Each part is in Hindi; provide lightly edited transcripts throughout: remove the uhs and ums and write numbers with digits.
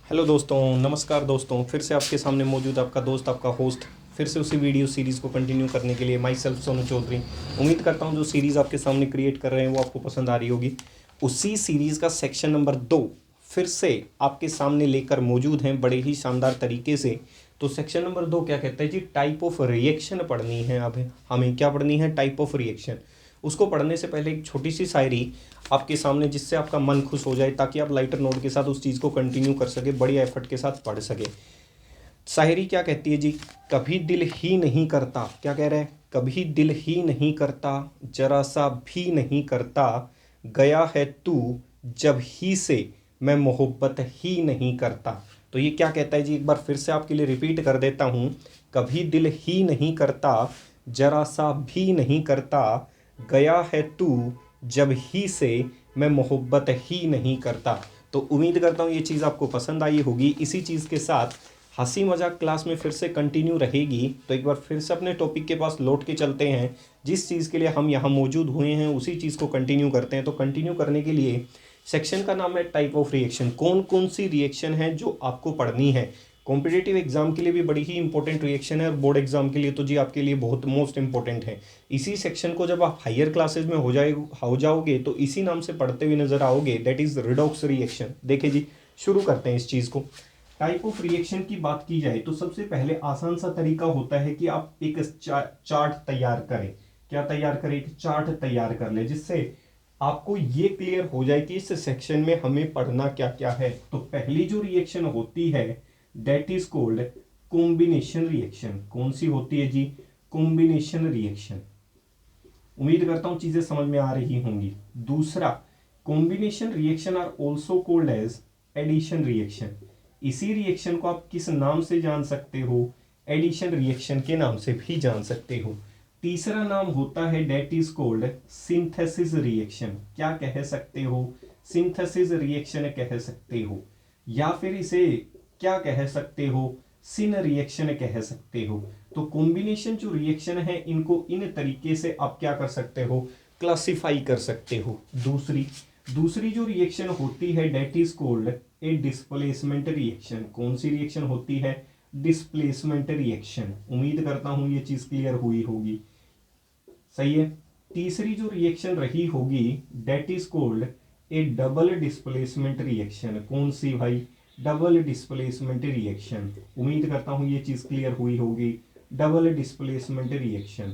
हेलो दोस्तों, नमस्कार दोस्तों। फिर से आपके सामने मौजूद आपका दोस्त, आपका होस्ट, फिर से उसी वीडियो सीरीज़ को कंटिन्यू करने के लिए माई सेल्फ सोनू चौधरी। उम्मीद करता हूँ जो सीरीज़ आपके सामने क्रिएट कर रहे हैं वो आपको पसंद आ रही होगी। उसी सीरीज़ का सेक्शन नंबर 2 फिर से आपके सामने लेकर मौजूद हैं बड़े ही शानदार तरीके से। तो सेक्शन नंबर 2 क्या कहता है जी? टाइप ऑफ रिएक्शन पढ़नी है। अब हमें क्या पढ़नी है? Type of reaction. उसको पढ़ने से पहले एक छोटी सी शायरी आपके सामने, जिससे आपका मन खुश हो जाए, ताकि आप लाइटर नोट के साथ उस चीज़ को कंटिन्यू कर सके, बड़ी एफर्ट के साथ पढ़ सके। शायरी क्या कहती है जी? कभी दिल ही नहीं करता, क्या कह रहा है? कभी दिल ही नहीं करता, जरा सा भी नहीं करता, गया है तू जब ही से मैं मोहब्बत ही नहीं करता। तो ये क्या कहता है जी? एक बार फिर से आपके लिए रिपीट कर देता हूँ। कभी दिल ही नहीं करता, जरा सा भी नहीं करता, गया है तू जब ही से मैं मोहब्बत ही नहीं करता। तो उम्मीद करता हूँ ये चीज़ आपको पसंद आई होगी। इसी चीज़ के साथ हंसी मजाक क्लास में फिर से कंटिन्यू रहेगी। तो एक बार फिर से अपने टॉपिक के पास लौट के चलते हैं। जिस चीज़ के लिए हम यहाँ मौजूद हुए हैं उसी चीज़ को कंटिन्यू करते हैं। तो कंटिन्यू करने के लिए सेक्शन का नाम है टाइप ऑफ रिएक्शन। कौन कौन सी रिएक्शन है जो आपको पढ़नी है? कॉम्पिटिटिव एग्जाम के लिए भी बड़ी ही इंपॉर्टेंट रिएक्शन है, और बोर्ड एग्जाम के लिए तो जी आपके लिए बहुत मोस्ट इंपॉर्टेंट है। इसी सेक्शन को जब आप हायर क्लासेस में हो जाओगे तो इसी नाम से पढ़ते हुए नजर आओगे, दैट इज रिडॉक्स रिएक्शन। देखिए जी, शुरू करते हैं इस चीज़ को। टाइप ऑफ रिएक्शन की बात की जाए तो सबसे पहले आसान सा तरीका होता है कि आप एक चार्ट तैयार करें। क्या तैयार करें? एक चार्ट तैयार कर ले, जिससे आपको ये क्लियर हो जाए कि इस सेक्शन में हमें पढ़ना क्या क्या है। तो पहली जो रिएक्शन होती है that is called combination reaction. कौन सी होती है जी? Combination reaction. उम्मीद करता हूं चीजें समझ में आ रही होंगी। दूसरा, combination reaction are also called as addition reaction. इसी रिएक्शन को आप किस नाम से जान सकते हो? एडिशन रिएक्शन के नाम से भी जान सकते हो। तीसरा नाम होता है that is called synthesis reaction. क्या कह सकते हो? सिंथेसिस रिएक्शन कह सकते हो, या फिर इसे क्या कह सकते हो? सिन रिएक्शन कह सकते हो। तो कॉम्बिनेशन जो रिएक्शन है इनको इन तरीके से आप क्या कर सकते हो? क्लासिफाई कर सकते हो। दूसरी दूसरी जो रिएक्शन होती है that is called a displacement reaction. कौन सी रिएक्शन होती है? Displacement reaction. उम्मीद करता हूं ये चीज क्लियर हुई होगी। सही है। तीसरी जो रिएक्शन रही होगी that is called a double displacement reaction. कौन सी भाई? Double displacement reaction. उम्मीद करता हूं ये चीज क्लियर हुई होगी। Double displacement reaction.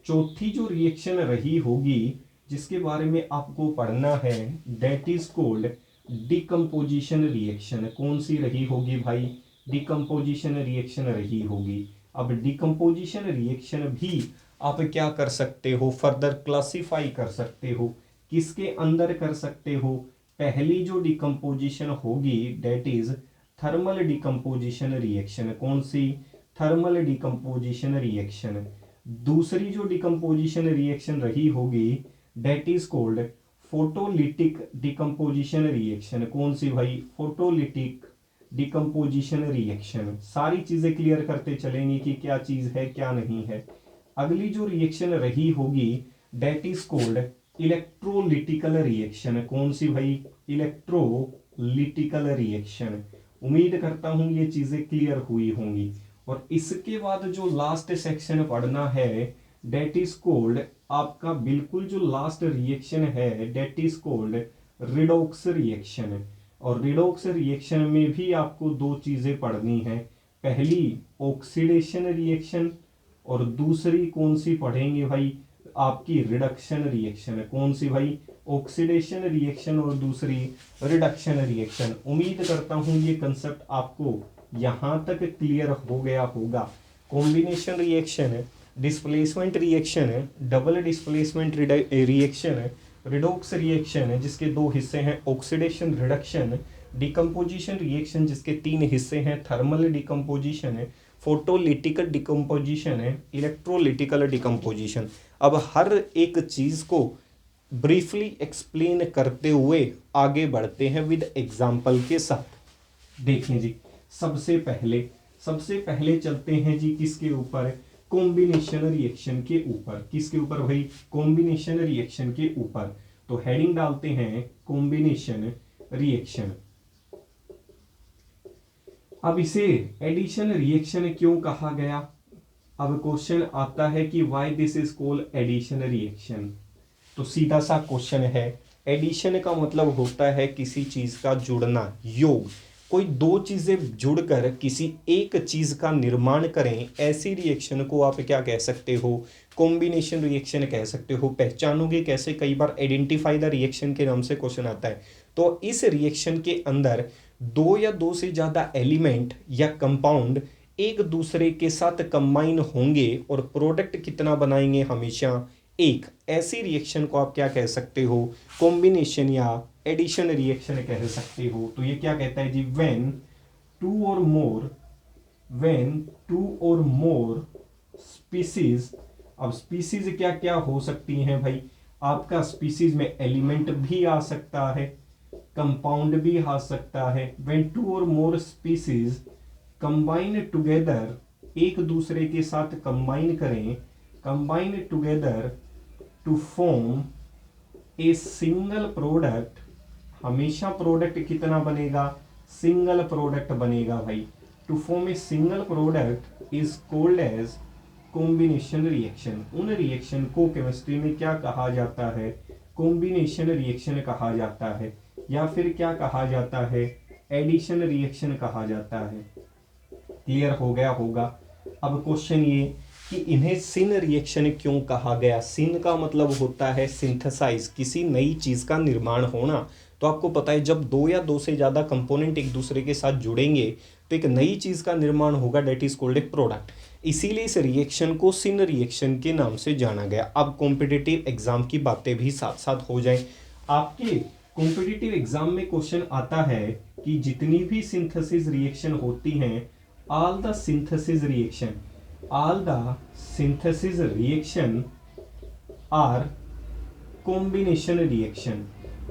चौथी जो रिएक्शन रही होगी जिसके बारे में आपको पढ़ना है that is called decomposition reaction. कौन सी रही होगी भाई? डिकम्पोजिशन रिएक्शन रही होगी। अब डिकम्पोजिशन रिएक्शन भी आप क्या कर सकते हो? फर्दर क्लासिफाई कर सकते हो। किसके अंदर कर सकते हो? पहली जो डिकम्पोजिशन होगी that is thermal decomposition reaction. कौन सी? Thermal decomposition reaction. दूसरी जो डिकम्पोजिशन रिएक्शन रही होगी that is called photolytic decomposition reaction. कौन सी भाई? Photolytic decomposition reaction. सारी चीजें क्लियर करते चलेंगे कि क्या चीज है क्या नहीं है। अगली जो रिएक्शन रही होगी डेट इज कॉल्ड इलेक्ट्रोलिटिकल रिएक्शन। कौन सी भाई? इलेक्ट्रोलिटिकल रिएक्शन। उम्मीद करता हूं ये चीजें क्लियर हुई होंगी। और इसके बाद जो लास्ट सेक्शन पढ़ना है डेट इज कॉल्ड, आपका बिल्कुल जो लास्ट रिएक्शन है that is called redox reaction. और रिडॉक्स रिएक्शन में भी आपको दो चीजें पढ़नी है। पहली ऑक्सीडेशन रिएक्शन, और दूसरी कौन सी पढ़ेंगे भाई? आपकी रिडक्शन रिएक्शन। कौन सी भाई? ऑक्सीडेशन रिएक्शन और दूसरी रिडक्शन रिएक्शन। उम्मीद करता हूं ये कंसेप्ट आपको यहां तक क्लियर हो गया होगा। Combination reaction, displacement reaction, double displacement reaction, redox reaction जिसके दो हिस्से हैं ऑक्सीडेशन रिडक्शन, डिकम्पोजिशन रिएक्शन जिसके तीन हिस्से हैं थर्मल डिकम्पोजिशन, फोटोलिटिकल डिकम्पोजिशन है, इलेक्ट्रोलिटिकल डिकम्पोजिशन। अब हर एक चीज़ को ब्रीफली एक्सप्लेन करते हुए आगे बढ़ते हैं विद एग्जाम्पल के साथ। देखें जी, सबसे पहले चलते हैं जी किसके ऊपर? कॉम्बिनेशन रिएक्शन के ऊपर। किसके ऊपर भाई? कॉम्बिनेशन रिएक्शन के ऊपर। तो हेडिंग डालते हैं कॉम्बिनेशन रिएक्शन। अब इसे एडिशन रिएक्शन क्यों कहा गया? अब क्वेश्चन आता है कि why this is called addition reaction. तो सीधा सा क्वेश्चन है, एडिशन का मतलब होता है किसी चीज का जुड़ना, योग। कोई दो चीजें जुड़कर किसी एक चीज का निर्माण करें, ऐसी रिएक्शन को आप क्या कह सकते हो? कॉम्बिनेशन रिएक्शन कह सकते हो। पहचानोगे कैसे? कई बार आइडेंटिफाई द रिएक्शन के नाम से क्वेश्चन आता है। तो इस रिएक्शन के अंदर दो या दो से ज्यादा एलिमेंट या कंपाउंड एक दूसरे के साथ कंबाइन होंगे और प्रोडक्ट कितना बनाएंगे? हमेशा एक। ऐसी रिएक्शन को आप क्या कह सकते हो? कॉम्बिनेशन या एडिशन रिएक्शन कह सकते हो। तो ये क्या कहता है जी? व्हेन टू और मोर स्पीसीज। अब स्पीसीज क्या क्या हो सकती हैं भाई? आपका स्पीसीज में एलिमेंट भी आ सकता है, कंपाउंड भी आ सकता है। व्हेन टू और मोर स्पीसीज कंबाइन टुगेदर, एक दूसरे के साथ कंबाइन करें, combine together to form a single product. हमेशा प्रोडक्ट कितना बनेगा? सिंगल प्रोडक्ट बनेगा भाई। To form a single product is called as combination reaction. उन रिएक्शन को केमिस्ट्री में क्या कहा जाता है? कॉम्बिनेशन रिएक्शन कहा जाता है, या फिर क्या कहा जाता है? एडिशन रिएक्शन कहा जाता है। क्लियर हो गया होगा। अब क्वेश्चन ये कि इन्हें सिन रिएक्शन क्यों कहा गया? सिन का मतलब होता है सिंथेसाइज, किसी नई चीज का निर्माण होना। तो आपको पता है जब दो या दो से ज्यादा कंपोनेंट एक दूसरे के साथ जुड़ेंगे तो एक नई चीज का निर्माण होगा, that is called a product. इसीलिए इस रिएक्शन को सिन रिएक्शन के नाम से जाना गया। अब कॉम्पिटिटिव एग्जाम की बातें भी साथ साथ हो जाए। आपके कॉम्पिटिटिव एग्जाम में क्वेश्चन आता है कि जितनी भी सिंथेसिस रिएक्शन होती हैं, all the synthesis reaction are combination reaction।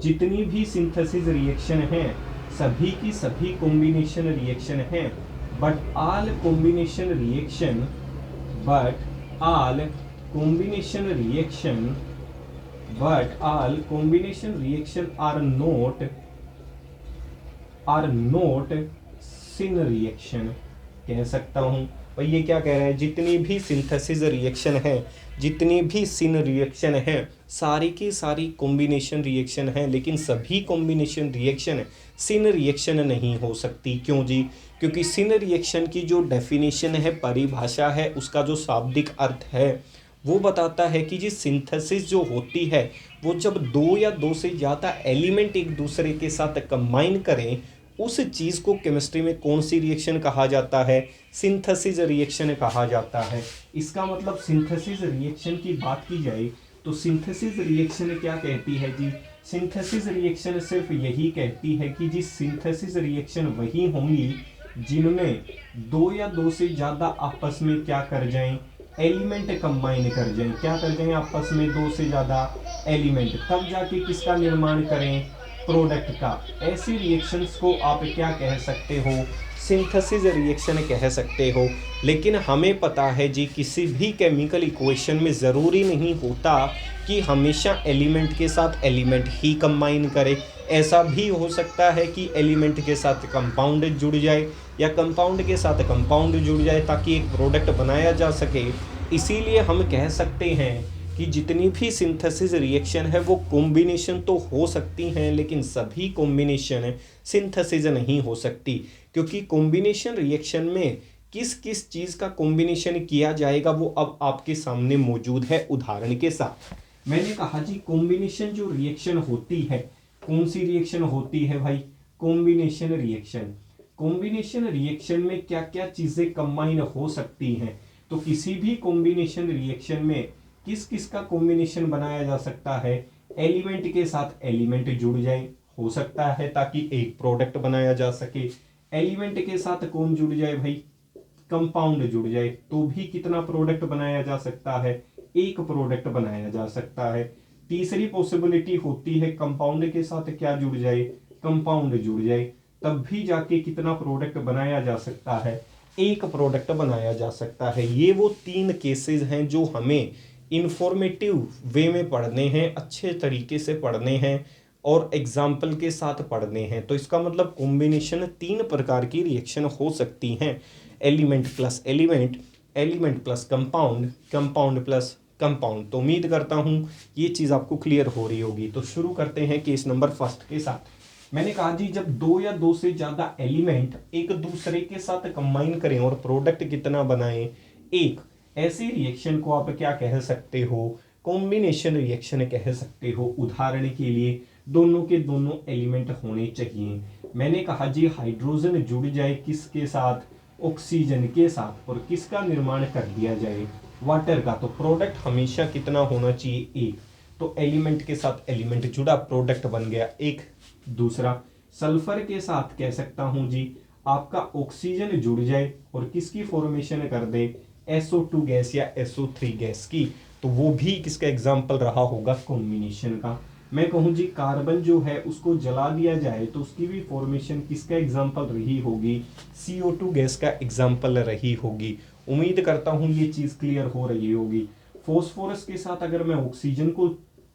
जितनी भी सिंथेसिस रिएक्शन हैं सभी की सभी कॉम्बिनेशन रिएक्शन हैं। But all combination reaction are not sin reaction कह सकता हूं। और ये क्या कह रहा है? जितनी भी सिंथेसिस रिएक्शन है, जितनी भी सिन रिएक्शन है, सारी की सारी कॉम्बिनेशन रिएक्शन है, लेकिन सभी कॉम्बिनेशन रिएक्शन सिन रिएक्शन नहीं हो सकती। क्यों जी? क्योंकि सिन रिएक्शन की जो डेफिनेशन है, परिभाषा है, उसका जो शाब्दिक अर्थ है वो बताता है कि जी सिंथेसिस जो होती है वो जब दो या दो से ज़्यादा एलिमेंट एक दूसरे के साथ कंबाइन करें, उस चीज को केमिस्ट्री में कौन सी रिएक्शन कहा जाता है? सिंथेसिस रिएक्शन कहा जाता है। इसका मतलब सिंथेसिस रिएक्शन की बात की जाए तो सिंथेसिस रिएक्शन क्या कहती है जी? सिंथेसिस रिएक्शन सिर्फ यही कहती है कि जी सिंथेसिस रिएक्शन वही होंगी जिनमें दो या दो से ज्यादा आपस में क्या कर जाएं? एलिमेंट कंबाइन कर जाएं। क्या कर जाएं? आपस में दो से ज्यादा एलिमेंट, तब जाके किसका निर्माण करें? प्रोडक्ट का। ऐसी रिएक्शंस को आप क्या कह सकते हो? सिंथेसिस रिएक्शन कह सकते हो। लेकिन हमें पता है जी किसी भी केमिकल इक्वेशन में ज़रूरी नहीं होता कि हमेशा एलिमेंट के साथ एलिमेंट ही कंबाइन करे। ऐसा भी हो सकता है कि एलिमेंट के साथ कंपाउंड जुड़ जाए या कंपाउंड के साथ कंपाउंड जुड़ जाए ताकि एक प्रोडक्ट बनाया जा सके। इसीलिए हम कह सकते हैं कि जितनी भी सिंथेसिस रिएक्शन है वो कॉम्बिनेशन तो हो सकती हैं, लेकिन सभी कॉम्बिनेशन सिंथेसिस नहीं हो सकती। क्योंकि कॉम्बिनेशन रिएक्शन में किस किस चीज़ का कॉम्बिनेशन किया जाएगा वो अब आपके सामने मौजूद है उदाहरण के साथ। मैंने कहा जी कॉम्बिनेशन जो रिएक्शन होती है, कौन सी रिएक्शन होती है भाई? Combination reaction. कॉम्बिनेशन रिएक्शन में क्या क्या चीज़ें कंबाइन हो सकती हैं? तो किसी भी कॉम्बिनेशन रिएक्शन में किस किस का कॉम्बिनेशन बनाया जा सकता है? एलिमेंट के साथ एलिमेंट जुड़ जाए, हो सकता है ताकि एक प्रोडक्ट बनाया जा सके। एलिमेंट के साथ कौन जुड़ जाए भाई? कंपाउंड जुड़ जाए, तो भी कितना प्रोडक्ट बनाया जा सकता है? एक प्रोडक्ट बनाया जा सकता है। तीसरी पॉसिबिलिटी होती है कंपाउंड के साथ क्या जुड़ जाए? कंपाउंड जुड़ जाए, तब भी जाके कितना प्रोडक्ट बनाया जा सकता है? एक प्रोडक्ट बनाया जा सकता है। ये वो तीन केसेस हैं जो हमें इंफॉर्मेटिव वे में पढ़ने हैं, अच्छे तरीके से पढ़ने हैं। और एग्जाम्पल के साथ पढ़ने हैं। तो इसका मतलब कॉम्बिनेशन 3 प्रकार की रिएक्शन हो सकती हैं, element plus element, element plus compound, compound plus compound. तो उम्मीद करता हूँ ये चीज़ आपको क्लियर हो रही होगी। तो शुरू करते हैं केस नंबर फर्स्ट के साथ। मैंने कहा जी जब 2 या 2 से ज़्यादा एलिमेंट एक दूसरे के साथ कंबाइन करें और प्रोडक्ट कितना बनाएं, एक, ऐसी रिएक्शन को आप क्या कह सकते हो, कॉम्बिनेशन रिएक्शन कह सकते हो। उदाहरण के लिए दोनों के दोनों एलिमेंट होने चाहिए। मैंने कहा जी हाइड्रोजन जुड़ जाए किसके साथ, ऑक्सीजन के साथ, और किसका निर्माण कर दिया जाए, वाटर का। तो प्रोडक्ट हमेशा कितना होना चाहिए, एक। तो एलिमेंट के साथ एलिमेंट जुड़ा, प्रोडक्ट बन गया एक। दूसरा, सल्फर के साथ कह सकता हूं जी आपका ऑक्सीजन जुड़ जाए और किसकी फॉर्मेशन कर दे, SO2 गैस या SO3 गैस की, तो वो भी किसका एग्जाम्पल रहा होगा, कॉम्बिनेशन का। मैं कहूँ जी कार्बन जो है उसको जला दिया जाए तो उसकी भी फॉर्मेशन किसका एग्जाम्पल रही होगी, CO2 गैस का एग्जाम्पल रही होगी। उम्मीद करता हूँ ये चीज़ क्लियर हो रही होगी। फॉस्फोरस के साथ अगर मैं ऑक्सीजन को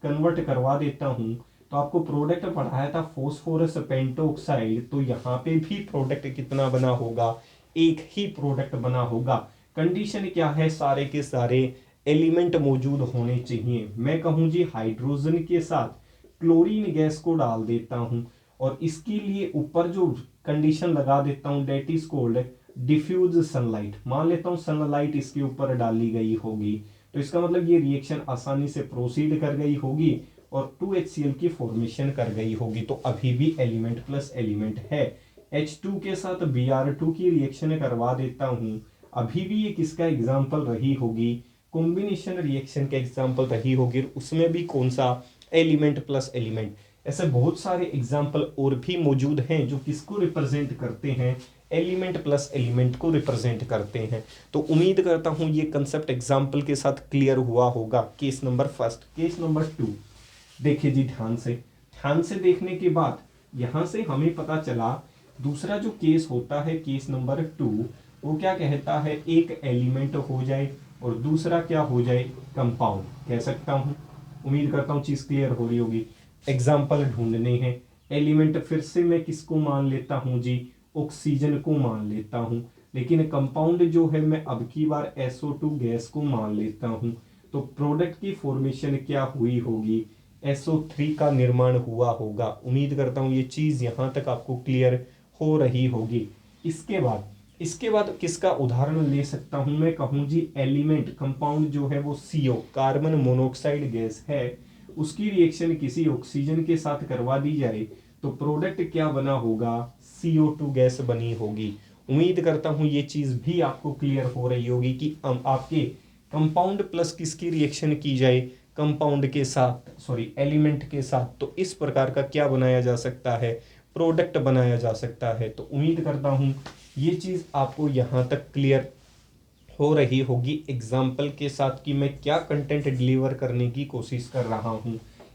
कन्वर्ट करवा देता हूँ तो आपको प्रोडक्ट पढ़ाया था फॉस्फोरस पेंटोक्साइड, तो यहाँ पे भी प्रोडक्ट कितना बना होगा, एक ही प्रोडक्ट बना होगा। कंडीशन क्या है, सारे के सारे एलिमेंट मौजूद होने चाहिए। मैं कहूँ जी हाइड्रोजन के साथ क्लोरीन गैस को डाल देता हूँ और इसके लिए ऊपर जो कंडीशन लगा देता हूँ that is called diffuse sunlight. मान लेता हूँ सनलाइट इसके ऊपर डाली गई होगी, तो इसका मतलब ये रिएक्शन आसानी से प्रोसीड कर गई होगी और 2HCl की फॉर्मेशन कर गई होगी। तो अभी भी एलिमेंट प्लस एलिमेंट है। H2 के साथ Br2 की रिएक्शन करवा देता हूँ, अभी भी ये किसका एग्जाम्पल रही होगी, कॉम्बिनेशन रिएक्शन का एग्जाम्पल रही होगी। उसमें भी कौन सा, एलिमेंट प्लस एलिमेंट। ऐसे बहुत सारे एग्जाम्पल और भी मौजूद हैं जो किसको रिप्रेजेंट करते हैं, एलिमेंट प्लस एलिमेंट को रिप्रेजेंट करते हैं। तो उम्मीद करता हूं ये कंसेप्ट एग्जाम्पल के साथ क्लियर हुआ होगा। Case number first. Case number 2 देखिए जी ध्यान से देखने के बाद यहां से हमें पता चला दूसरा जो केस होता है केस नंबर 2, वो क्या कहता है, एक एलिमेंट हो जाए और दूसरा क्या हो जाए, कंपाउंड कह सकता हूं। उम्मीद करता हूं चीज क्लियर हो रही होगी। एग्जाम्पल ढूंढने हैं। एलिमेंट फिर से मैं किसको मान लेता हूं जी, ऑक्सीजन को मान लेता हूं, लेकिन कंपाउंड जो है मैं अब की बार SO2 गैस को मान लेता हूं। तो प्रोडक्ट की फॉर्मेशन क्या हुई होगी, SO3 का निर्माण हुआ होगा। उम्मीद करता हूं ये चीज यहां तक आपको क्लियर हो रही होगी। इसके बाद किसका उदाहरण ले सकता हूं, मैं कहूं जी एलिमेंट कंपाउंड जो है वो CO कार्बन मोनोऑक्साइड गैस है, उसकी रिएक्शन किसी ऑक्सीजन के साथ करवा दी जाए तो प्रोडक्ट क्या बना होगा, CO2 गैस बनी होगी। उम्मीद करता हूं ये चीज भी आपको क्लियर हो रही होगी कि आपके कंपाउंड प्लस किसकी रिएक्शन की जाए, कंपाउंड के साथ, सॉरी एलिमेंट के साथ, तो इस प्रकार का क्या बनाया जा सकता है, प्रोडक्ट बनाया जा सकता है। तो उम्मीद करता हूं ये चीज आपको यहां तक क्लियर हो रही होगी एग्जाम्पल के साथ कि मैं क्या कंटेंट डिलीवर करने की कोशिश कर रहा हूं।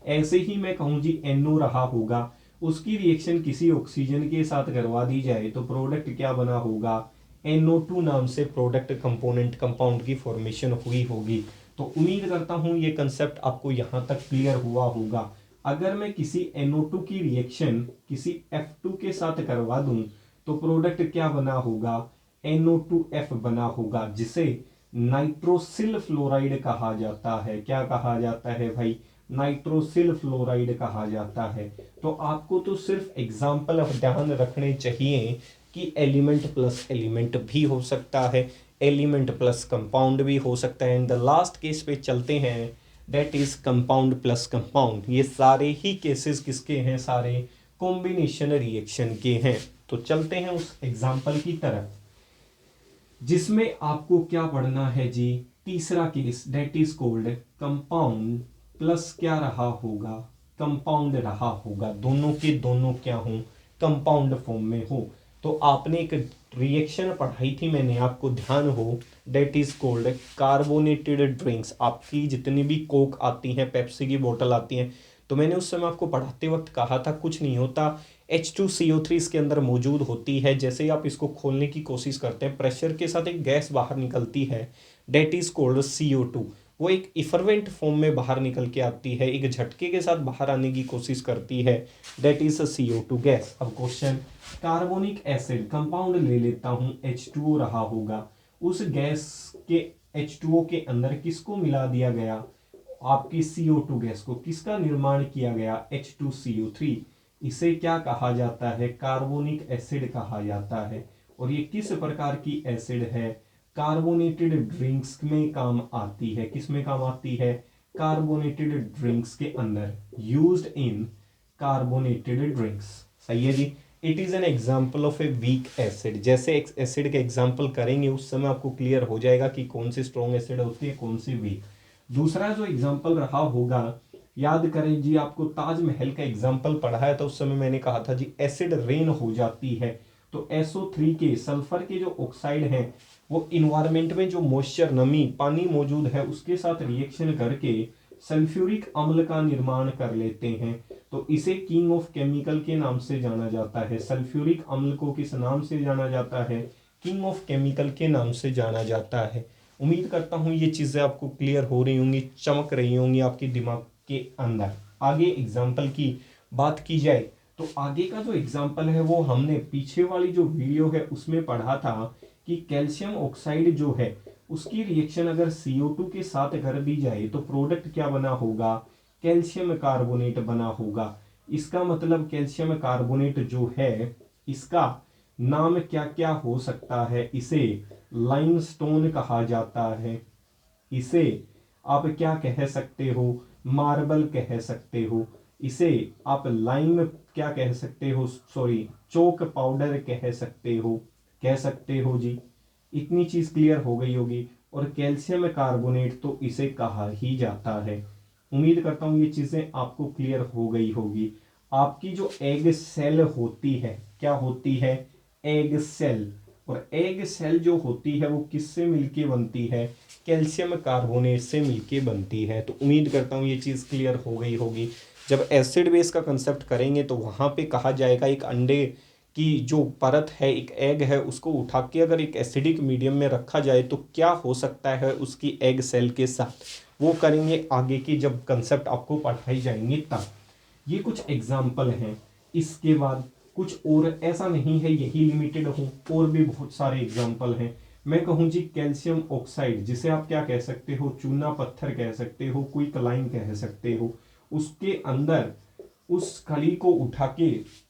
ऐसे ही मैं कहूं जी NO रहा होगा, उसकी रिएक्शन किसी ऑक्सीजन के साथ करवा दी जाए तो प्रोडक्ट क्या बना होगा, NO2 नाम से प्रोडक्ट कंपोनेंट कंपाउंड की फॉर्मेशन हुई होगी। तो उम्मीद करता हूं ये कंसेप्ट आपको यहाँ तक क्लियर हुआ होगा। अगर मैं किसी NO2 की रिएक्शन किसी F2 के साथ करवा दूं तो प्रोडक्ट क्या बना होगा, NO2F बना होगा, जिसे नाइट्रोसिल फ्लोराइड कहा जाता है। क्या कहा जाता है भाई, नाइट्रोसिल फ्लोराइड कहा जाता है। तो आपको तो सिर्फ एग्जाम्पल ध्यान रखने चाहिए कि एलिमेंट प्लस एलिमेंट भी हो सकता है, एलिमेंट प्लस कंपाउंड भी हो सकता है। एंड द लास्ट केस पे चलते हैं, that is compound plus compound. ये सारे ही केसेस किसके हैं, सारे कॉम्बिनेशन रिएक्शन के हैं। तो चलते हैं उस एग्जाम्पल की तरफ जिसमें आपको क्या पढ़ना है जी, तीसरा case that is called compound plus क्या रहा होगा, कंपाउंड रहा होगा। दोनों के दोनों क्या हो, कंपाउंड फॉर्म में हो। तो आपने एक रिएक्शन पढ़ाई थी मैंने, आपको ध्यान हो, that is called carbonated drinks. आपकी जितनी भी कोक आती हैं, पेप्सी की बोतल आती हैं, तो मैंने उस समय आपको पढ़ाते वक्त कहा था कुछ नहीं होता, H2CO3 इसके अंदर मौजूद होती है। जैसे ही आप इसको खोलने की कोशिश करते हैं, प्रेशर के साथ एक गैस बाहर निकलती है, डेट इज कॉल्ड CO2। वो एक इफरवेंट फॉर्म में बाहर निकल के आती है, एक झटके के साथ बाहर आने की कोशिश करती है, दैट इज CO2 गैस। अब क्वेश्चन, कार्बोनिक एसिड कंपाउंड ले लेता हूँ H2O रहा होगा, उस गैस के H2O के अंदर किसको मिला दिया गया, आपकी CO2 गैस को, किसका निर्माण किया गया, H2CO3। इसे क्या कहा जाता है, कार्बोनिक एसिड कहा जाता है। और ये किस प्रकार की एसिड है, कार्बोनेटेड ड्रिंक्स में काम आती है। किस में काम आती है, कार्बोनेटेड ड्रिंक्स के अंदर, यूज्ड इन कार्बोनेटेड ड्रिंक्स। सही है जी। It is an example of a weak acid. जैसे एसिड का एग्जाम्पल करेंगे उस समय आपको क्लियर हो जाएगा कि कौन सी स्ट्रॉन्ग एसिड होती है, कौन सी वीक। दूसरा जो एग्जाम्पल रहा होगा, याद करें जी, आपको ताजमहल का एग्जाम्पल पढ़ा है तो उस समय मैंने कहा था जी एसिड रेन हो जाती है, तो SO3 के सल्फर के जो ऑक्साइड हैं वो इन्वायरमेंट में जो मॉइस्चर नमी पानी मौजूद है उसके साथ रिएक्शन करके सल्फ्यूरिक अम्ल का निर्माण कर लेते हैं, तो इसे किंग ऑफ केमिकल के नाम से जाना जाता है। सल्फ्यूरिक अम्ल को किस नाम से जाना जाता है, किंग ऑफ केमिकल के नाम से जाना जाता है। उम्मीद करता हूँ ये चीज़ें आपको क्लियर हो रही होंगी, चमक रही होंगी आपके दिमाग के अंदर। आगे एग्जाम्पल की बात की जाए तो आगे का जो एग्जाम्पल है वो हमने पीछे वाली जो वीडियो है उसमें पढ़ा था कि कैल्शियम ऑक्साइड जो है उसकी रिएक्शन अगर CO2 के साथ कर दी जाए तो प्रोडक्ट क्या बना होगा, कैल्शियम कार्बोनेट बना होगा। इसका मतलब कैल्शियम कार्बोनेट जो है इसका नाम क्या क्या हो सकता है, इसे लाइमस्टोन कहा जाता है, इसे आप क्या कह सकते हो, मार्बल कह सकते हो, इसे आप लाइम क्या कह सकते हो, सॉरी चोक पाउडर कह सकते हो जी। इतनी चीज क्लियर हो गई होगी। और कैल्शियम कार्बोनेट तो इसे कहा ही जाता है। उम्मीद करता हूं ये चीजें आपको क्लियर हो गई होगी। आपकी जो एग सेल होती है, क्या होती है, एग सेल। और एग सेल जो होती है वो किससे मिलके बनती है, कैल्शियम कार्बोनेट से मिलके बनती है। तो उम्मीद करता हूँ ये चीज़ क्लियर हो गई होगी। जब एसिड बेस का कंसेप्ट करेंगे तो वहाँ पे कहा जाएगा एक अंडे की जो परत है, एक एग है, उसको उठा के अगर एक एसिडिक मीडियम में रखा जाए तो क्या हो सकता है उसकी एग सेल के साथ, वो करेंगे आगे की जब कंसेप्ट आपको पढ़ाई जाएंगे तब। ये कुछ एग्जाम्पल हैं। इसके बाद कुछ और, ऐसा नहीं है यही लिमिटेड हो, और भी बहुत सारे एग्जाम्पल हैं। मैं कहूँ जी कैल्शियम ऑक्साइड, जिसे आप क्या कह सकते हो, चूना पत्थर कह सकते हो, क्विकलाइन कह सकते हो, उसके अंदर उस खली को उठा के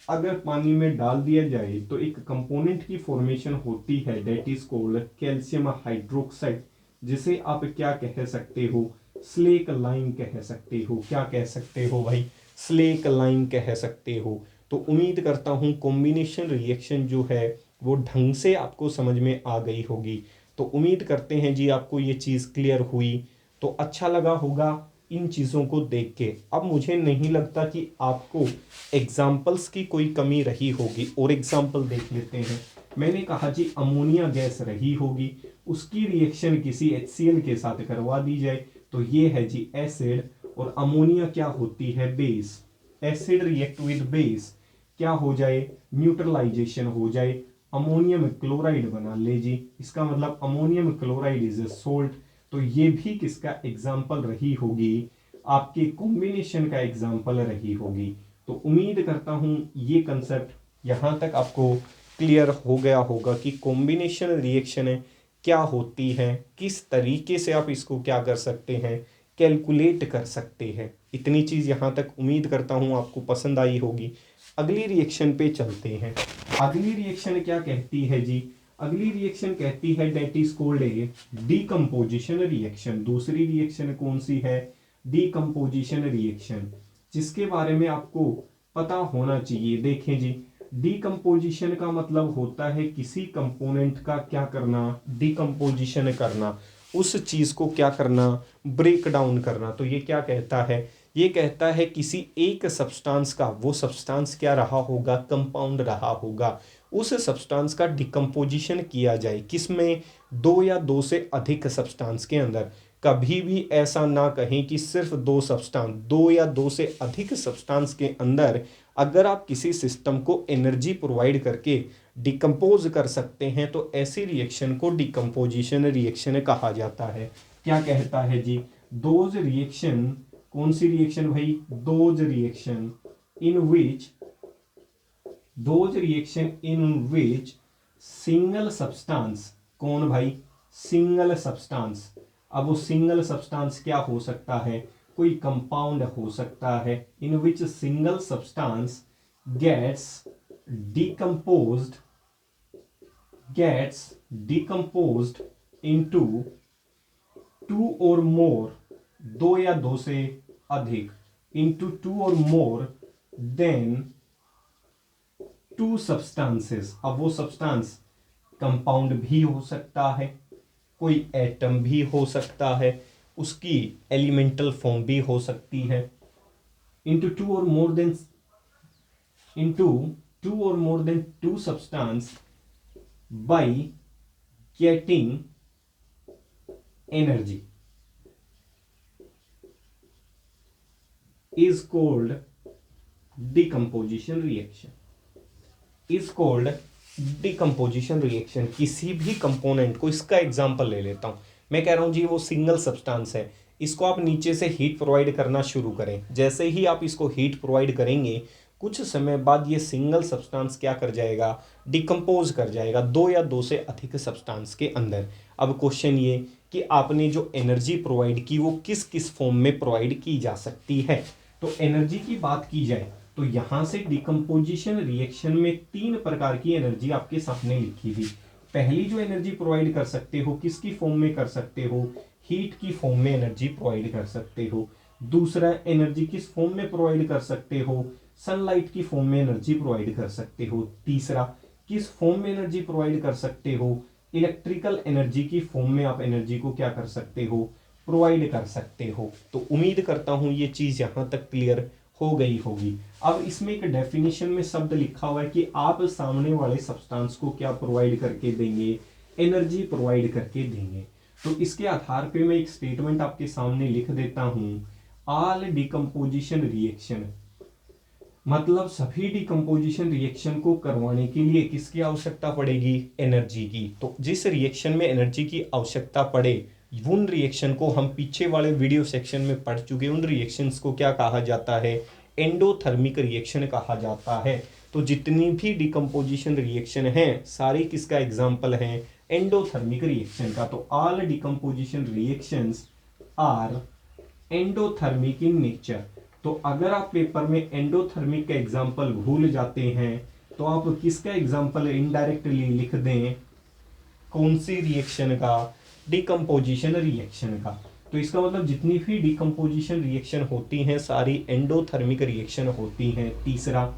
अगर पानी में डाल दिया जाए तो एक कंपोनेंट की फॉर्मेशन होती है, that is called calcium hydroxide, जिसे आप क्या कह सकते हो, स्लेक लाइन कह सकते हो। क्या कह सकते हो भाई, स्लेक लाइन कह सकते हो। तो उम्मीद करता हूँ कॉम्बिनेशन रिएक्शन जो है वो ढंग से आपको समझ में आ गई होगी। तो उम्मीद करते हैं जी आपको ये चीज़ क्लियर हुई, तो अच्छा लगा होगा इन चीज़ों को देख के। अब मुझे नहीं लगता कि आपको एग्जाम्पल्स की कोई कमी रही होगी, और एग्जाम्पल देख लेते हैं। मैंने कहा जी अमोनिया गैस रही होगी, उसकी रिएक्शन किसी HCl के साथ करवा दी जाए तो ये है जी एसिड, और अमोनिया क्या होती है, base. Acid react with base, क्या हो जाए, न्यूट्रलाइजेशन हो जाए, अमोनियम क्लोराइड बना ले जी। इसका मतलब ammonium chloride is a salt. तो ये भी किसका एग्जाम्पल रही होगी, आपके कॉम्बिनेशन का एग्जाम्पल रही होगी। तो उम्मीद करता हूं ये कंसेप्ट यहां तक आपको क्लियर हो गया होगा कि कॉम्बिनेशन रिएक्शन है क्या होती है, किस तरीके से आप इसको क्या कर सकते हैं, कैलकुलेट कर सकते हैं। इतनी चीज़ यहाँ तक उम्मीद करता हूँ आपको पसंद आई होगी। अगली रिएक्शन पे चलते हैं। अगली रिएक्शन क्या कहती है जी, अगली रिएक्शन कहती है that is called A decomposition reaction. दूसरी रिएक्शन कौन सी है, डीकम्पोजिशन रिएक्शन, जिसके बारे में आपको पता होना चाहिए। देखें जी, डीकम्पोजिशन का मतलब होता है किसी कंपोनेंट का क्या करना, डीकम्पोजिशन करना, उस चीज को क्या करना, ब्रेक डाउन करना। तो ये क्या कहता है, ये कहता है किसी एक सब्सटेंस का, वो सब्सटेंस क्या रहा होगा, कंपाउंड रहा होगा, उस सब्सटेंस का डिकम्पोजिशन किया जाए, किसमें, दो या दो से अधिक सब्सटेंस के अंदर। कभी भी ऐसा ना कहें कि सिर्फ दो सब्सटेंस, दो या दो से अधिक सब्सटेंस के अंदर अगर आप किसी सिस्टम को एनर्जी प्रोवाइड करके डिकम्पोज कर सकते हैं तो ऐसी रिएक्शन को डिकम्पोजिशन रिएक्शन कहा जाता है। क्या कहता है जी, दोज रिएक्शन, कौन सी रिएक्शन भाई, those reaction in which, those reaction in which single substance, कौन भाई, सिंगल सब्सटेंस। अब वो सिंगल सब्सटेंस क्या हो सकता है, कोई कंपाउंड हो सकता है, in which single substance gets decomposed, gets decomposed into two और मोर, दो या दो से अधिक, into टू और मोर देन टू सब्सटेंसेस। अब वो सब्सटेंस कंपाउंड भी हो सकता है, कोई एटम भी हो सकता है, उसकी एलिमेंटल फॉर्म भी हो सकती है, into टू और more than, into two or more than two substance by getting energy is called decomposition reaction, is called decomposition reaction। किसी भी कंपोनेंट को, इसका एग्जांपल ले लेता हूं, मैं कह रहा हूं जी वो सिंगल सब्सटेंस है, इसको आप नीचे से हीट प्रोवाइड करना शुरू करें, जैसे ही आप इसको हीट प्रोवाइड करेंगे कुछ समय बाद ये सिंगल सब्सटेंस क्या कर जाएगा, डिकम्पोज कर जाएगा दो या दो से अधिक सब्सटेंस के अंदर। अब क्वेश्चन ये कि आपने जो एनर्जी प्रोवाइड की वो किस किस फॉर्म में प्रोवाइड की जा सकती है। तो एनर्जी की बात की जाए तो यहां से डिकम्पोजिशन रिएक्शन में तीन प्रकार की एनर्जी आपके सामने लिखी थी। पहली जो एनर्जी प्रोवाइड कर सकते हो किसकी फॉर्म में कर सकते हो, हीट की फॉर्म में एनर्जी प्रोवाइड कर सकते हो। दूसरा एनर्जी किस फॉर्म में प्रोवाइड कर सकते हो, सनलाइट की फॉर्म में एनर्जी प्रोवाइड कर सकते हो। तीसरा किस फॉर्म में एनर्जी प्रोवाइड कर सकते हो, इलेक्ट्रिकल एनर्जी की फॉर्म में आप एनर्जी को क्या कर सकते हो, प्रोवाइड कर सकते हो। तो उम्मीद करता हूं ये चीज यहां तक क्लियर हो गई होगी। अब इसमें एक डेफिनेशन में शब्द लिखा हुआ है कि आप सामने वाले सब्सटेंस को क्या प्रोवाइड करके देंगे, एनर्जी प्रोवाइड करके देंगे। तो इसके आधार पे मैं एक स्टेटमेंट आपके सामने लिख देता हूं, ऑल डिकम्पोजिशन रिएक्शन, मतलब सभी डिकम्पोजिशन रिएक्शन को करवाने के लिए किसकी आवश्यकता पड़ेगी, एनर्जी की। तो जिस रिएक्शन में एनर्जी की आवश्यकता पड़े उन रिएक्शन को हम पीछे वाले वीडियो सेक्शन में पढ़ चुके, उन रिएक्शंस को क्या कहा जाता है, एंडोथर्मिक रिएक्शन कहा जाता है। तो जितनी भी डिकम्पोजिशन रिएक्शन है सारी किसका एग्जाम्पल है, एंडोथर्मिक रिएक्शन का। तो all decomposition reactions are endothermic in nature. तो अगर आप पेपर में एंडोथर्मिक का एग्जाम्पल भूल जाते हैं तो आप किसका एग्जाम्पल इनडायरेक्टली लिख दें, कौन सी रिएक्शन का, डिकम्पोजिशन रिएक्शन का। तो इसका मतलब जितनी भी डिकम्पोजिशन रिएक्शन होती हैं सारी एंडोथर्मिक रिएक्शन होती हैं। तीसरा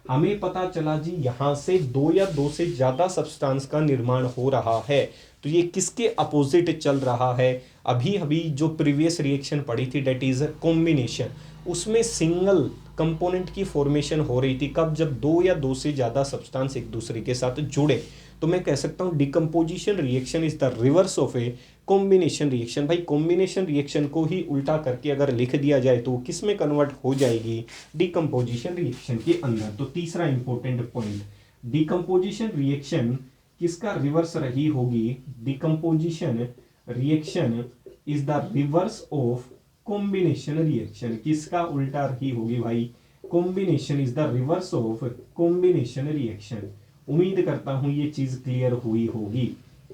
हमें पता चला जी यहाँ से दो या दो से ज़्यादा सब्सटेंस का निर्माण हो रहा है, तो ये किसके अपोजिट चल रहा है, अभी अभी जो प्रीवियस रिएक्शन पढ़ी थी डेट इज कॉम्बिनेशन, उसमें सिंगल कंपोनेंट की फॉर्मेशन हो रही थी। कब, जब दो या दो से ज़्यादा सब्सटेंस एक दूसरे के साथ जुड़े। तो मैं कह सकता हूँ decomposition reaction is the reverse of a combination reaction. भाई कॉम्बिनेशन रिएक्शन को ही उल्टा करके अगर लिख दिया जाए तो किस में कन्वर्ट हो जाएगी, डिकम्पोजिशन रिएक्शन के अंदर। तो तीसरा इंपॉर्टेंट पॉइंट, डिकम्पोजिशन रिएक्शन किसका रिवर्स रही होगी, decomposition reaction is the reverse of combination reaction. किसका उल्टा रही होगी भाई, combination is the reverse of combination reaction. उम्मीद करता हूं ये चीज क्लियर हुई होगी।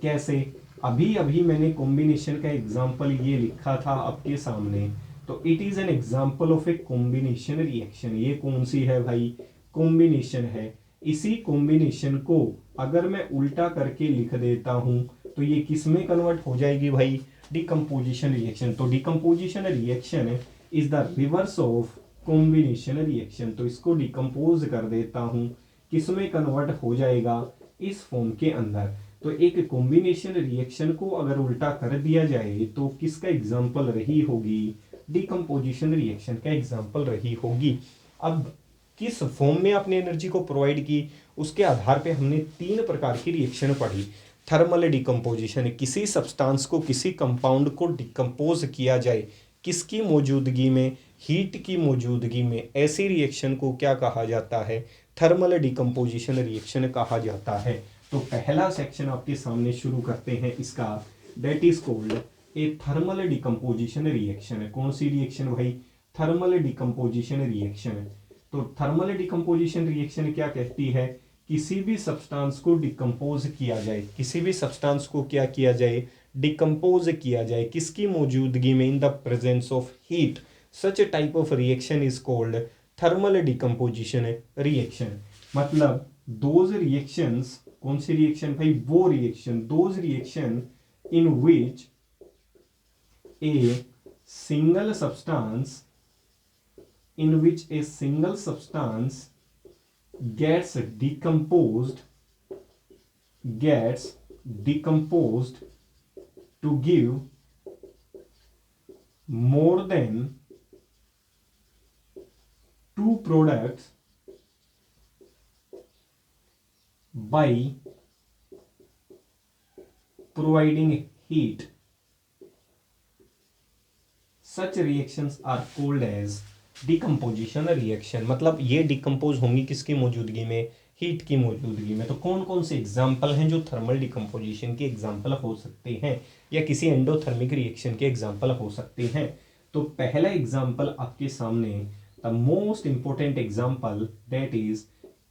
कैसे, अभी अभी मैंने कॉम्बिनेशन का एग्जांपल ये लिखा था आपके सामने, तो it is an example of a combination reaction. ये कौन सी है भाई, कॉम्बिनेशन है। इसी कॉम्बिनेशन को अगर मैं उल्टा करके लिख देता हूं तो ये किस में कन्वर्ट हो जाएगी भाई, डिकम्पोजिशन रिएक्शन। तो decomposition reaction is the reverse of combination reaction. तो इसको डिकम्पोज कर देता हूं, किसमें कन्वर्ट हो जाएगा, इस फॉर्म के अंदर। तो एक कॉम्बिनेशन रिएक्शन को अगर उल्टा कर दिया जाए तो किसका एग्जाम्पल रही होगी, डिकम्पोजिशन रिएक्शन का एग्जाम्पल रही होगी। अब किस फॉर्म में आपने एनर्जी को प्रोवाइड की उसके आधार पे हमने तीन प्रकार की रिएक्शन पढ़ी। थर्मल डिकम्पोजिशन, किसी सब्सटेंस को, किसी कंपाउंड को डिकम्पोज किया जाए किसकी मौजूदगी में, हीट की मौजूदगी में, ऐसी रिएक्शन को क्या कहा जाता है, थर्मल डिकम्पोजिशन रिएक्शन कहा जाता है। तो पहला सेक्शन आपके सामने शुरू करते हैं इसका, that is called A thermal decomposition reaction है। कौन सी रिएक्शन भाई? थर्मल डिकम्पोजिशन रिएक्शन है। तो थर्मल डिकम्पोजिशन रिएक्शन क्या कहती है? किसी भी सब्सटेंस को डिकम्पोज किया जाए, किसी भी सब्सटेंस को क्या किया जाए? डिकम्पोज किया जाए। किसकी मौजूदगी में? In the presence of heat. Such type of reaction is called thermal decomposition reaction. मतलब दोज रिएक्शंस, कौन सी रिएक्शन भाई? वो reaction, those reaction in which a single substance gets decomposed to give more than two products by providing heat. Such reactions are called as decomposition reaction। मतलब ये डिकम्पोज होंगी किसकी मौजूदगी में? हीट की मौजूदगी में। तो कौन कौन से एग्जाम्पल हैं जो थर्मल डिकम्पोजिशन के एग्जाम्पल हो सकते हैं या किसी एंडोथर्मिक रिएक्शन के एग्जाम्पल हो सकते हैं? तो पहला एग्जाम्पल आपके सामने, the most important example, that is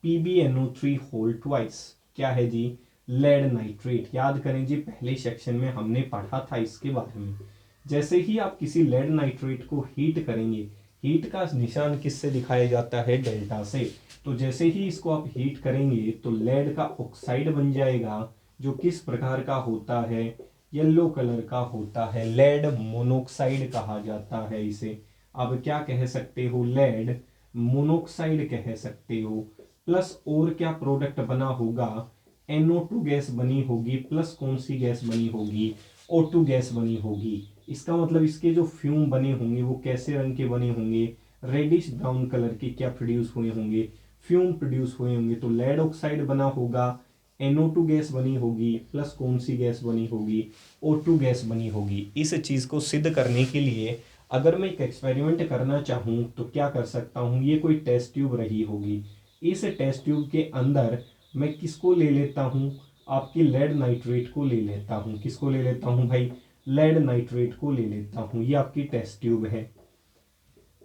PbNO3 whole twice. क्या है जी? Lead nitrate. याद करें जी, पहले सेक्शन में हमने पढ़ा था इसके बारे में। जैसे ही आप किसी लेड नाइट्रेट को हीट करेंगे, हीट का निशान किससे दिखाया जाता है? डेल्टा से। तो जैसे ही इसको आप हीट करेंगे तो लेड का ऑक्साइड बन जाएगा, जो किस प्रकार का होता है? येलो कलर का होता है। लेड मोनोक्साइड कहा जाता है इसे। अब क्या कह सकते हो? लेड मोनोक्साइड कह सकते हो। प्लस और क्या प्रोडक्ट बना होगा? NO2 गैस बनी होगी, प्लस कौन सी गैस बनी होगी? O2 गैस बनी होगी। इसका मतलब इसके जो फ्यूम बने होंगे वो कैसे रंग के बने होंगे? रेडिश ब्राउन कलर के क्या प्रोड्यूस हुए होंगे? फ्यूम प्रोड्यूस हुए होंगे। तो लेड ऑक्साइड बना होगा, NO2 गैस बनी होगी, प्लस कौन सी गैस बनी होगी? O2 गैस बनी होगी। इस चीज को सिद्ध करने के लिए अगर मैं एक एक्सपेरिमेंट करना चाहूँ तो क्या कर सकता हूँ? ये कोई टेस्ट ट्यूब रही होगी। इस टेस्ट ट्यूब के अंदर मैं किसको ले लेता हूँ? आपकी लेड नाइट्रेट को ले लेता हूँ। किसको ले लेता हूँ भाई? लेड नाइट्रेट को ले लेता हूँ। ये आपकी टेस्ट ट्यूब है।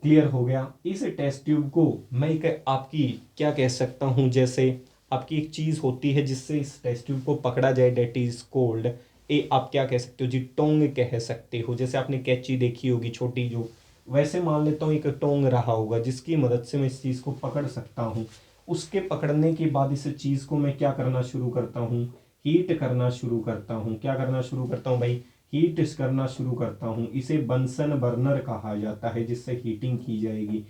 क्लियर हो गया? इस टेस्ट ट्यूब को मैं एक आपकी क्या कह सकता हूँ? जैसे आपकी एक चीज होती है जिससे इस टेस्ट ट्यूब को पकड़ा जाए, डेट इज कोल्ड ए, आप क्या कह सकते हो जी? टोंग कह सकते हो। जैसे आपने कैची देखी होगी छोटी, जो वैसे मान लेता हूँ एक टोंग रहा होगा जिसकी मदद से मैं इस चीज को पकड़ सकता हूँ। उसके पकड़ने के बाद इस चीज को मैं क्या करना शुरू करता हूँ? हीट करना शुरू करता हूँ। क्या करना शुरू करता हूँ भाई? हीट करना शुरू करता हूँ। इसे बंसन बर्नर कहा जाता है, जिससे हीटिंग की जाएगी।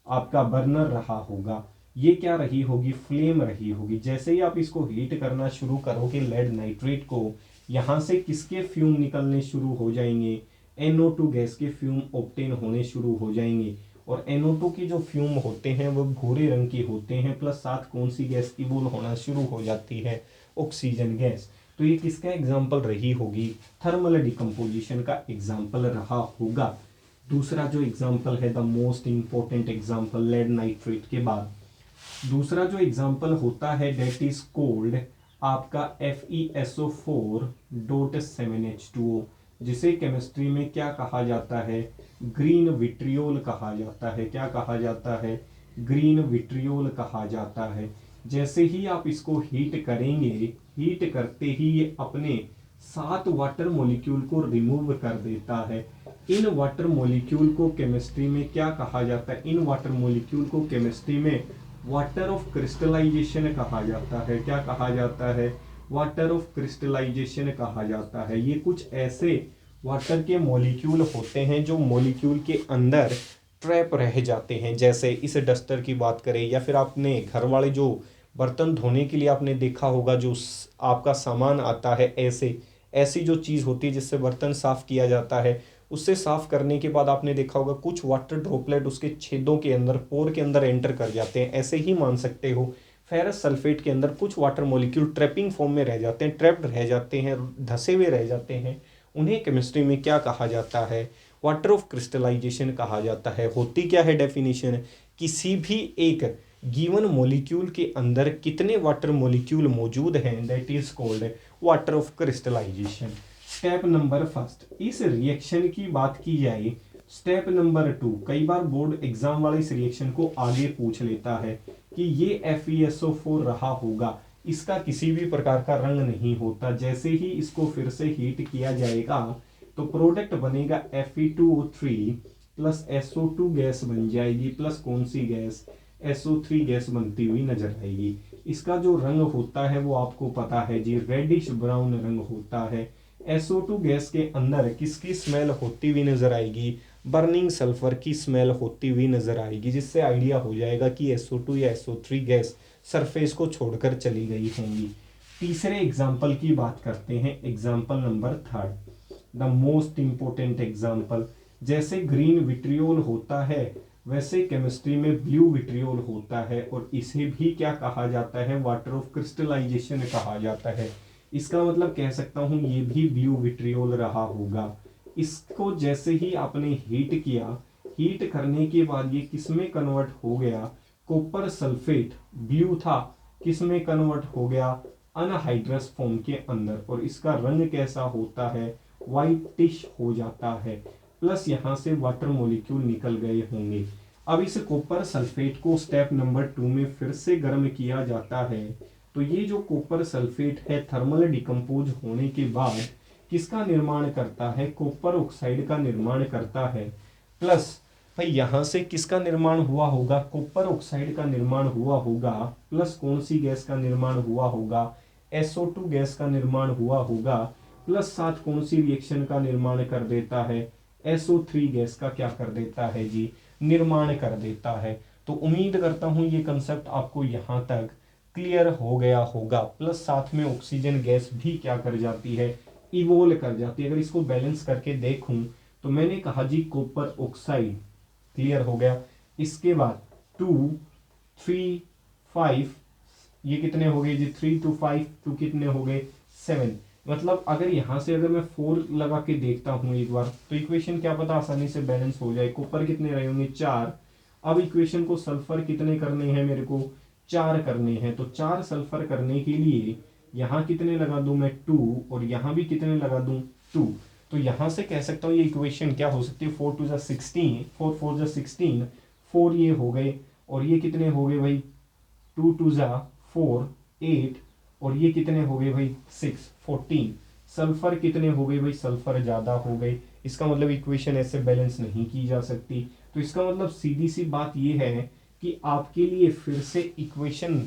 आपका बर्नर रहा होगा, ये क्या रही होगी? फ्लेम रही होगी। जैसे ही आप इसको हीट करना शुरू करोगे लेड नाइट्रेट को, यहाँ से किसके फ्यूम निकलने शुरू हो जाएंगे? NO2 गैस के फ्यूम ऑब्टेन होने शुरू हो जाएंगे। और NO2 के जो फ्यूम होते हैं वो भूरे रंग के होते हैं, प्लस साथ कौन सी गैस इवोल होना शुरू हो जाती है? Oxygen gas. तो ये किसका एग्जाम्पल रही होगी? थर्मल डिकम्पोजिशन का एग्जाम्पल रहा होगा। दूसरा जो एग्जाम्पल है, the most important example lead nitrate के बाद दूसरा जो एग्जाम्पल होता है, डेट इज कोल्ड आपका FeSO4.7H2O, जिसे केमिस्ट्री में क्या कहा जाता है? ग्रीन विट्रियोल कहा जाता है। क्या कहा जाता है? ग्रीन विट्रियोल कहा जाता है। जैसे ही आप इसको हीट करेंगे, हीट करते ही ये अपने 7 वाटर मॉलिक्यूल को रिमूव कर देता है। इन वाटर मॉलिक्यूल को केमिस्ट्री में क्या कहा जाता है? इन वाटर मॉलिक्यूल को केमिस्ट्री में वाटर ऑफ क्रिस्टलाइजेशन कहा जाता है। क्या कहा जाता है? वाटर ऑफ क्रिस्टलाइजेशन कहा जाता है। ये कुछ ऐसे वाटर के मॉलिक्यूल होते हैं जो मॉलिक्यूल के अंदर ट्रैप रह जाते हैं। जैसे इस डस्टर की बात करें, या फिर आपने घर वाले जो बर्तन धोने के लिए आपने देखा होगा, जो आपका सामान आता है, ऐसी जो चीज़ होती है जिससे बर्तन साफ़ किया जाता है, उससे साफ़ करने के बाद आपने देखा होगा कुछ वाटर ड्रॉपलेट उसके छेदों के अंदर, पोर के अंदर एंटर कर जाते हैं। ऐसे ही मान सकते हो फेरस सल्फेट के अंदर कुछ वाटर मॉलिक्यूल ट्रैपिंग फॉर्म में रह जाते हैं, ट्रैप्ड रह जाते हैं, धसे हुए रह जाते हैं। उन्हें केमिस्ट्री में क्या कहा जाता है? वाटर ऑफ क्रिस्टलाइजेशन कहा जाता है। होती क्या है डेफिनेशन? किसी भी एक गिवन मॉलिक्यूल के अंदर कितने वाटर मॉलिक्यूल मौजूद हैं, that is called water of crystallisation. Step number first, इस रिएक्शन की बात की जाए, स्टेप नंबर 2, कई बार बोर्ड एग्जाम वाले इस रिएक्शन को आगे पूछ लेता है कि ये FeSO4 रहा होगा, इसका किसी भी प्रकार का रंग नहीं होता, जैसे ही इसको फिर से हीट किया जाएगा तो प्रोडक्ट बनेगा Fe2O3 प्लस SO2 गैस बन जाएगी, प्लस कौन सी गैस, SO3 गैस बनती हुई नजर आएगी। इसका जो रंग होता है वो आपको पता है जी, रेडिश ब्राउन रंग होता है। SO2 गैस के अंदर किसकी स्मेल होती हुई नजर आएगी, बर्निंग सल्फर की स्मेल होती हुई नजर आएगी, जिससे आइडिया हो जाएगा कि SO2 या SO3 गैस सरफेस को छोड़कर चली गई होंगी। तीसरे एग्जाम्पल की बात करते हैं, example number 3, the most important example. जैसे ग्रीन विट्रियोल होता है वैसे केमिस्ट्री में ब्लू विट्रियोल होता है, और इसे भी क्या कहा जाता है, वाटर ऑफ क्रिस्टलाइजेशन कहा जाता है। इसका मतलब कह सकता हूं ये भी ब्लू विट्रियोल रहा होगा। इसको जैसे ही आपने हीट किया, हीट करने के बाद ये किसमें कन्वर्ट हो गया, कॉपर सल्फेट ब्लू था, किसमें कन्वर्ट हो गया, अनहाइड्रस फॉर्म के अंदर, और इसका रंग कैसा होता है, व्हाइटिश हो जाता है, प्लस यहां से वाटर मॉलिक्यूल निकल गए होंगे। अब इस कॉपर सल्फेट को स्टेप नंबर 2 में फिर से गर्म किया जाता है, तो ये जो कॉपर सल्फेट है थर्मल डिकम्पोज होने के बाद किसका निर्माण करता है, कॉपर ऑक्साइड का निर्माण करता है, प्लस भाई यहां से किसका निर्माण हुआ होगा, कॉपर ऑक्साइड का निर्माण हुआ होगा, प्लस कौन सी गैस का निर्माण हुआ होगा, SO2 गैस का निर्माण हुआ होगा, प्लस साथ कौन सी रिएक्शन का निर्माण कर देता है, SO3 गैस का क्या कर देता है जी, निर्माण कर देता है। तो उम्मीद करता हूं ये कंसेप्ट आपको यहां तक क्लियर हो गया होगा। प्लस साथ में ऑक्सीजन गैस भी क्या कर जाती है, इवोल्व कर जाती है। अगर इसको बैलेंस करके देखूं तो मैंने कहा जी कॉपर ऑक्साइड क्लियर हो गया, इसके बाद 2 3 5, ये कितने हो गए जी, 3 to 5 2 कितने हो गए 7। मतलब अगर यहां से अगर मैं 4 लगा के देखता हूं एक बार तो इक्वेशन क्या पता आसानी से बैलेंस हो जाए। कॉपर कितने रहे होंगे 4। अब इक्वेशन को सल्फर कितने करने हैं, मेरे को 4 करने हैं, तो 4 सल्फर करने के लिए यहां कितने लगा दूं मैं 2, और यहां भी कितने लगा दूं 2। तो यहां से कह सकता हूं ये इक्वेशन क्या हो सकती है, 4 2 16, 4 4 16, 4 ये हो गए, और ये कितने हो गए भाई 2 2 4 8, और ये कितने हो गए भाई 6 14। सल्फर कितने हो गए भाई, सल्फर ज्यादा हो गए। इसका मतलब इक्वेशन ऐसे बैलेंस नहीं की जा सकती। तो इसका मतलब सीधी सी बात ये है कि आपके लिए फिर से इक्वेशन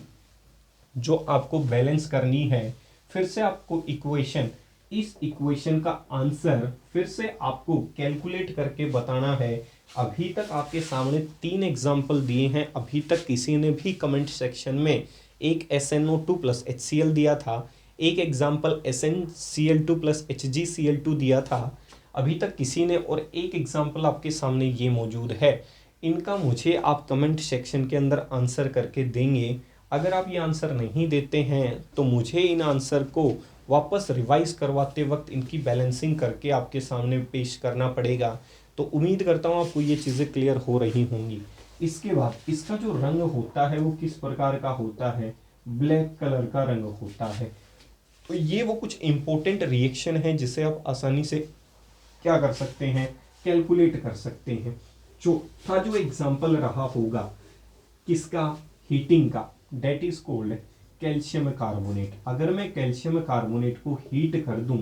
जो आपको बैलेंस करनी है, फिर से आपको इक्वेशन, इस इक्वेशन का आंसर फिर से आपको कैलकुलेट करके बताना है। अभी तक आपके सामने 3 एग्जाम्पल दिए हैं, अभी तक किसी ने भी कमेंट सेक्शन में एक SnO2 प्लस HCl दिया था, एक एग्जाम्पल SnCl2 प्लस HgCl2 दिया था अभी तक किसी ने, और एक एग्जाम्पल आपके सामने ये मौजूद है। इनका मुझे आप कमेंट सेक्शन के अंदर आंसर करके देंगे। अगर आप ये आंसर नहीं देते हैं तो मुझे इन आंसर को वापस रिवाइज करवाते वक्त इनकी बैलेंसिंग करके आपके सामने पेश करना पड़ेगा। तो उम्मीद करता हूँ आपको ये चीज़ें क्लियर हो रही होंगी। इसके बाद इसका जो रंग होता है वो किस प्रकार का होता है, ब्लैक कलर का रंग होता है। तो ये वो कुछ इंपॉर्टेंट रिएक्शन है जिसे आप आसानी से क्या कर सकते हैं, कैलकुलेट कर सकते हैं। चौथा जो एग्जाम्पल रहा होगा किसका, हीटिंग का, that is called calcium carbonate. अगर मैं कैल्शियम कार्बोनेट को हीट कर दूं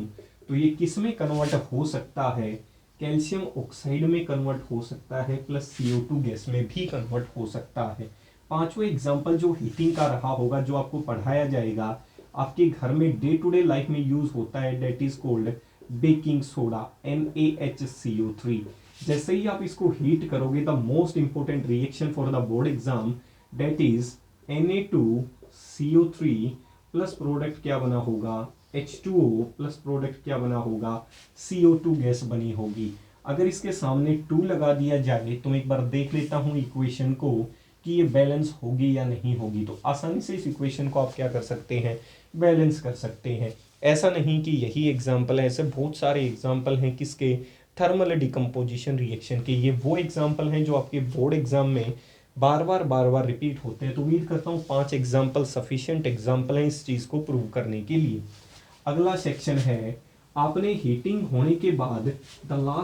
तो ये किस में कन्वर्ट हो सकता है, कैल्शियम ऑक्साइड में कन्वर्ट हो सकता है, प्लस CO2 गैस में भी कन्वर्ट हो सकता है। पांचवा एग्जाम्पल जो हीटिंग का रहा होगा, जो आपको पढ़ाया जाएगा, आपके घर में डे टू डे लाइफ में यूज होता है, that is called baking soda NaHCO3। जैसे ही आप इसको हीट करोगे, the most important reaction for the board exam, that is Na2CO3 plus product क्या बना होगा, H2O प्लस प्रोडक्ट क्या बना होगा, CO2 गैस बनी होगी। अगर इसके सामने 2 लगा दिया जाए तो मैं एक बार देख लेता हूं इक्वेशन को कि ये बैलेंस होगी या नहीं होगी। तो आसानी से इस इक्वेशन को आप क्या कर सकते हैं, बैलेंस कर सकते हैं। ऐसा नहीं कि यही एग्जाम्पल है, ऐसे बहुत सारे एग्जाम्पल हैं किसके, थर्मल डिकम्पोजिशन रिएक्शन के। ये वो एग्जाम्पल हैं जो आपके बोर्ड एग्जाम में बार बार रिपीट होते हैं। तो उम्मीद करता हूँ 5 एग्जाम्पल सफिशिएंट एग्जाम्पल हैं इस चीज़ को प्रूव करने के लिए। अगला सेक्शन है आपने हीटिंग होने के बाद द लास्ट